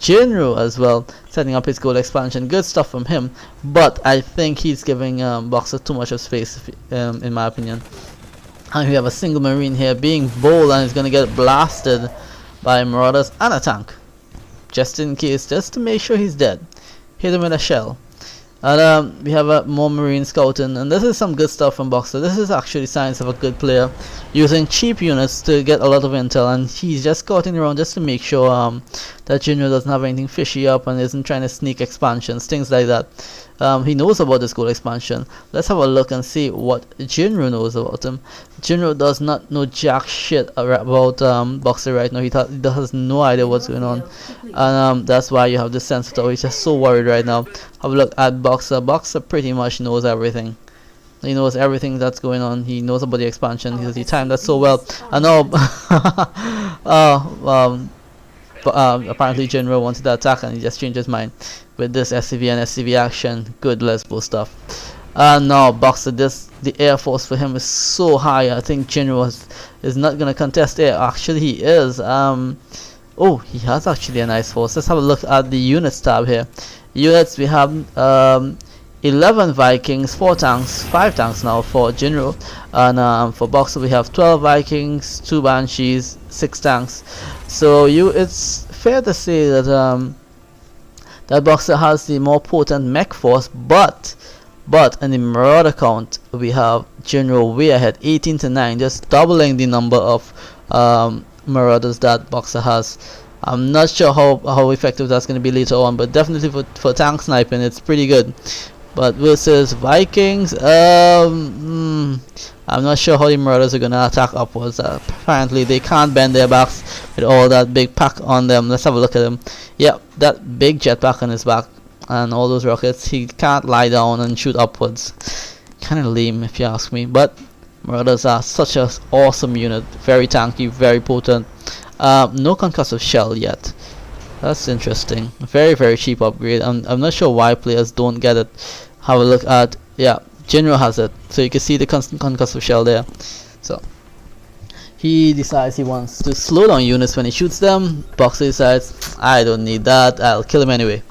JinrO as well, setting up his gold expansion. Good stuff from him, but I think he's giving Boxer too much of space, in my opinion. And we have a single marine here being bold, and he's gonna get blasted by marauders and a tank, just in case, just to make sure he's dead. Hit him with a shell. And we have more marine scouting, and this is some good stuff from Boxer. This is actually signs of a good player using cheap units to get a lot of intel, and he's just scouting around just to make sure that JinrO doesn't have anything fishy up and isn't trying to sneak expansions, things like that. He knows about this gold expansion. Let's have a look and see what JinrO knows about him. JinrO does not know jack shit about Boxer right now. He has no idea what's going on, and that's why you have this sensitive. He's just so worried right now. Have a look at Boxer. Boxer pretty much knows everything. He knows everything that's going on. He knows about the expansion. He timed that so well. I know. Apparently JinrO wanted to attack, and he just changed his mind with this SCV and SCV action. Good lesbo stuff. No, Boxer, the air force for him is so high. I think JinrO is not going to contest air. Actually, he is. Oh, he has actually a nice force. Let's have a look at the units tab here. Units, we have 11 Vikings, 4 tanks, 5 tanks now for JinrO, and for Boxer we have 12 Vikings, 2 Banshees, 6 tanks. So it's fair to say that that Boxer has the more potent mech force, but in the marauder count we have JinrO way ahead, 18 to 9, just doubling the number of marauders that Boxer has. I'm not sure how effective that's going to be later on, but definitely for tank sniping it's pretty good. But versus Vikings, I'm not sure how the marauders are going to attack upwards. Apparently they can't bend their backs with all that big pack on them. Let's have a look at him. Yep, that big jetpack on his back and all those rockets. He can't lie down and shoot upwards. Kind of lame if you ask me, but marauders are such an awesome unit. Very tanky, very potent. No concussive shell yet. That's interesting. Very cheap upgrade. I'm not sure why players don't get it. Have a look at, yeah, JinrO has it, so you can see the concussive shell there. So he decides he wants to slow down units when he shoots them. Boxer decides, I don't need that, I'll kill him anyway.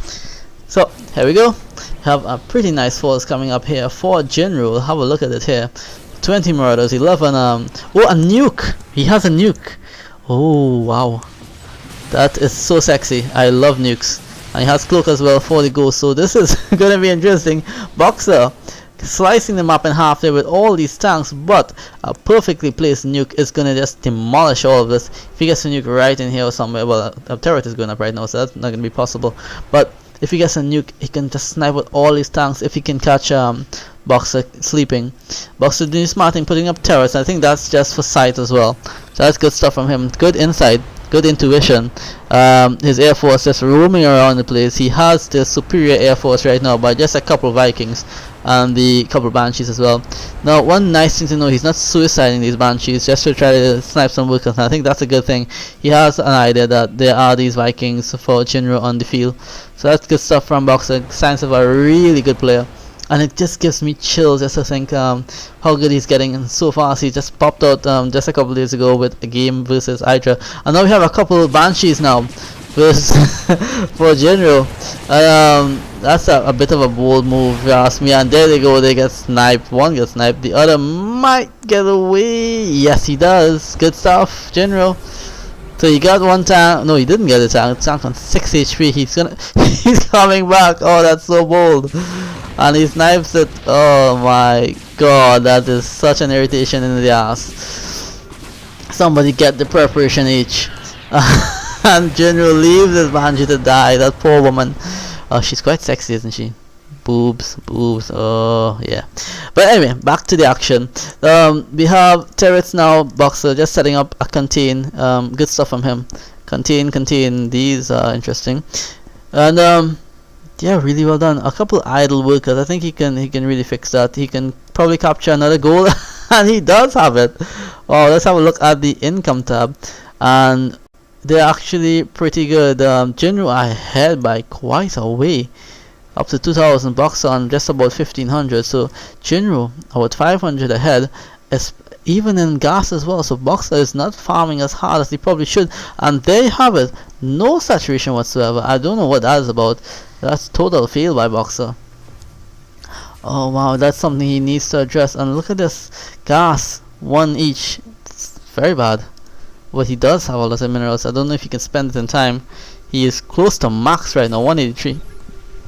So here we go. Have a pretty nice force coming up here for JinrO. Have a look at it here. 20 marauders, 11 oh, a nuke. He has a nuke. Oh wow, that is so sexy. I love nukes. And he has cloak as well for the ghost, so this is gonna be interesting. Boxer slicing the map in half there with all these tanks, but a perfectly placed nuke is gonna just demolish all of this. If he gets a nuke right in here or somewhere, well, a turret is going up right now, so that's not gonna be possible. But if he gets a nuke, he can just snipe with all these tanks. If he can catch Boxer sleeping, Boxer doing smart thing, putting up turrets. I think that's just for sight as well. So that's good stuff from him. Good insight, good intuition. His air force just roaming around the place. He has the superior air force right now by just a couple of Vikings and the couple of Banshees as well. Now, one nice thing to know, he's not suiciding these Banshees just to try to snipe some workers. I think that's a good thing. He has an idea that there are these Vikings for JinrO on the field. So that's good stuff from Boxer. Signs of a really good player. And it just gives me chills just to think how good he's getting, and so fast. He just popped out just a couple days ago with a game versus Hydra, and now we have a couple of Banshees now versus for JinrO. That's a bit of a bold move if you ask me, and there they go, they get sniped. One gets sniped, the other might get away. Yes, he does. Good stuff, JinrO. So he got one tank. No, he didn't get a tank. Tank on 6 HP. He's coming back. Oh, that's so bold. And he snipes it. Oh my god, that is such an irritation in the ass. Somebody get the preparation H. And JinrO leaves this Banshee to die. That poor woman. Oh, she's quite sexy, isn't she? Boobs. Oh yeah. But anyway, back to the action. We have turrets now. Boxer just setting up a contain. Good stuff from him. Contain. These are interesting. And yeah, really well done. A couple idle workers. I think he can really fix that. He can probably capture another goal, and he does have it. Oh, let's have a look at the income tab, and they're actually pretty good. JinrO ahead by quite a way, up to 2,000 bucks on just about 1,500. So JinrO about 500 ahead. even in gas as well. So Boxer is not farming as hard as he probably should, and there you have it. No saturation whatsoever. I don't know what that is about. That's total fail by Boxer. Oh wow, that's something he needs to address. And look at this gas, one each. It's very bad. But he does have a lot of minerals. I don't know if he can spend it in time. He is close to max right now, 183.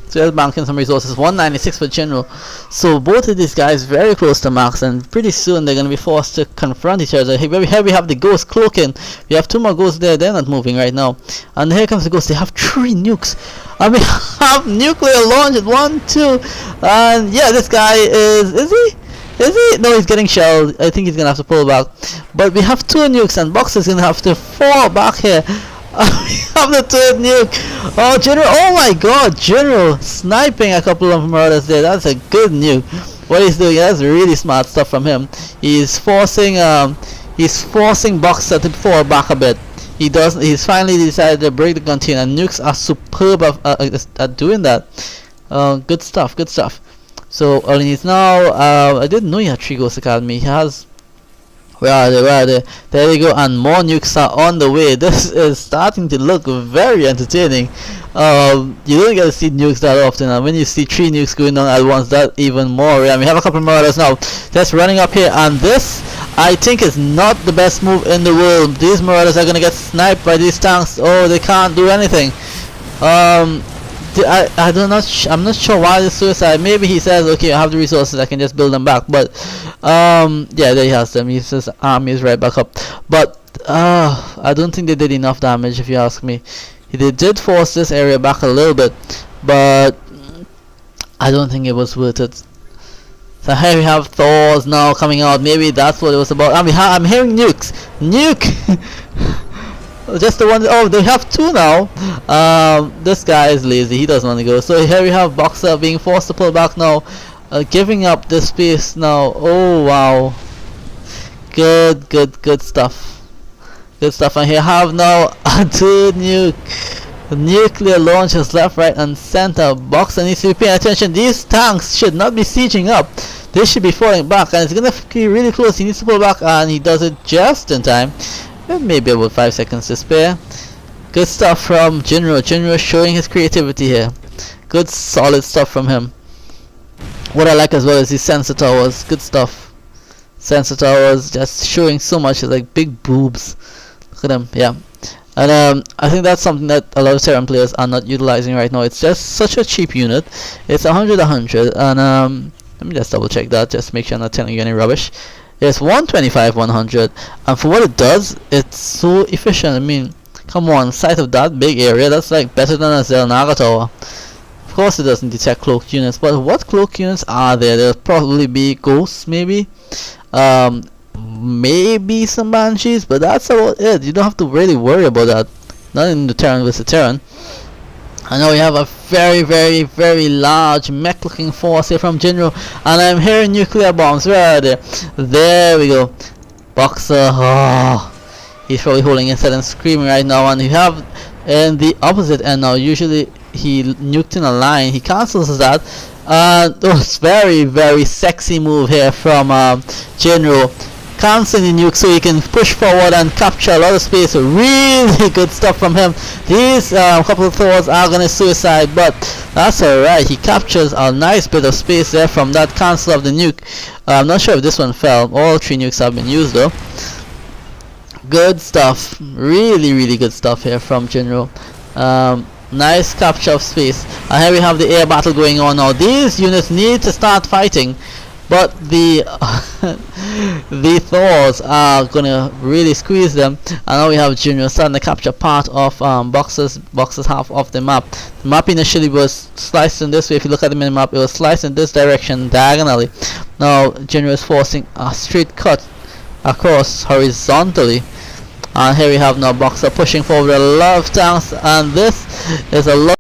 So he's banking some resources, 196 for JinrO. So both of these guys very close to max, and pretty soon they're going to be forced to confront each other. Here we have the ghost cloaking. We have 2 more ghosts there. They're not moving right now. And here comes the ghost. They have 3 nukes. And we have nuclear launch at 1, 2. And yeah, this guy is he? Is he? No, he's getting shelled. I think he's going to have to pull back. But we have 2 nukes, and Boxer's going to have to fall back here. We have the 3rd nuke. Oh, JinrO! Oh my God, JinrO sniping a couple of marauders there. That's a good nuke. What he's doing, that's really smart stuff from him. He's forcing Boxer to fall back a bit. He's finally decided to break the container. Nukes are superb at doing that. Good stuff. Good stuff. So all he needs now. I didn't know he had 3 Ghost Academy. He has. Where are they? There you go, and more nukes are on the way. This is starting to look very entertaining. You don't get to see nukes that often, and when you see 3 nukes going on at once, that even more rare. We have a couple of marauders now just running up here, and this I think is not the best move in the world. These marauders are going to get sniped by these tanks. Oh, they can't do anything. I'm not sure why the suicide. Maybe he says, okay, I have the resources, I can just build them back. But yeah, there he has them. He says army is right back up. But I don't think they did enough damage, if you ask me. They did force this area back a little bit, but I don't think it was worth it. So here we have Thors now coming out. Maybe that's what it was about. I'm hearing nukes. Nuke. Just the one. Oh, they have 2 now. This guy is lazy. He doesn't want to go. So here we have Boxer being forced to pull back now, giving up the space now. Oh wow, good stuff. Good stuff. And here have now a 2 nuclear launchers left, right, and center. Boxer needs to be paying attention. These tanks should not be sieging up. They should be falling back, and it's gonna be really close. He needs to pull back, and he does it just in time. Maybe about 5 seconds to spare. Good stuff from JinrO. JinrO showing his creativity here. Good solid stuff from him. What I like as well is his sensor towers. Good stuff. Sensor towers just showing so much. It's like big boobs. Look at them. Yeah. And I think that's something that a lot of Terran players are not utilizing right now. It's just such a cheap unit. It's 100 and let me just double check that, just make sure I'm not telling you any rubbish. It's 125 100, and for what it does, it's so efficient. I mean, come on, sight of that big area, that's like better than a Zelnaga tower. Of course it doesn't detect cloaked units, but what cloaked units are there? There'll probably be ghosts, maybe maybe some banshees, but that's about it. You don't have to really worry about that. Not in the Terran vs Terran. I know we have a very large mech looking force here from JinrO, and I'm hearing nuclear bombs. Where are they? There we go. Boxer, oh, he's probably holding his head and screaming right now. And you have in the opposite end now, usually he nuked in a line, he cancels that. It's very sexy move here from JinrO. Canceling the nuke so he can push forward and capture a lot of space. Really good stuff from him. These couple of Thors are gonna suicide, but that's alright. He captures a nice bit of space there from that cancel of the nuke. I'm not sure if this one fell. All 3 nukes have been used though. Good stuff. Really good stuff here from JinrO. Nice capture of space. And here we have the air battle going on now. These units need to start fighting, but the the Thors are gonna really squeeze them. And now we have JinrO starting to capture part of Boxer's half of the map. The map initially was sliced in this way. If you look at the minimap, it was sliced in this direction diagonally. Now JinrO is forcing a straight cut across horizontally. And here we have now Boxer pushing forward a lot of tanks, and this is a lot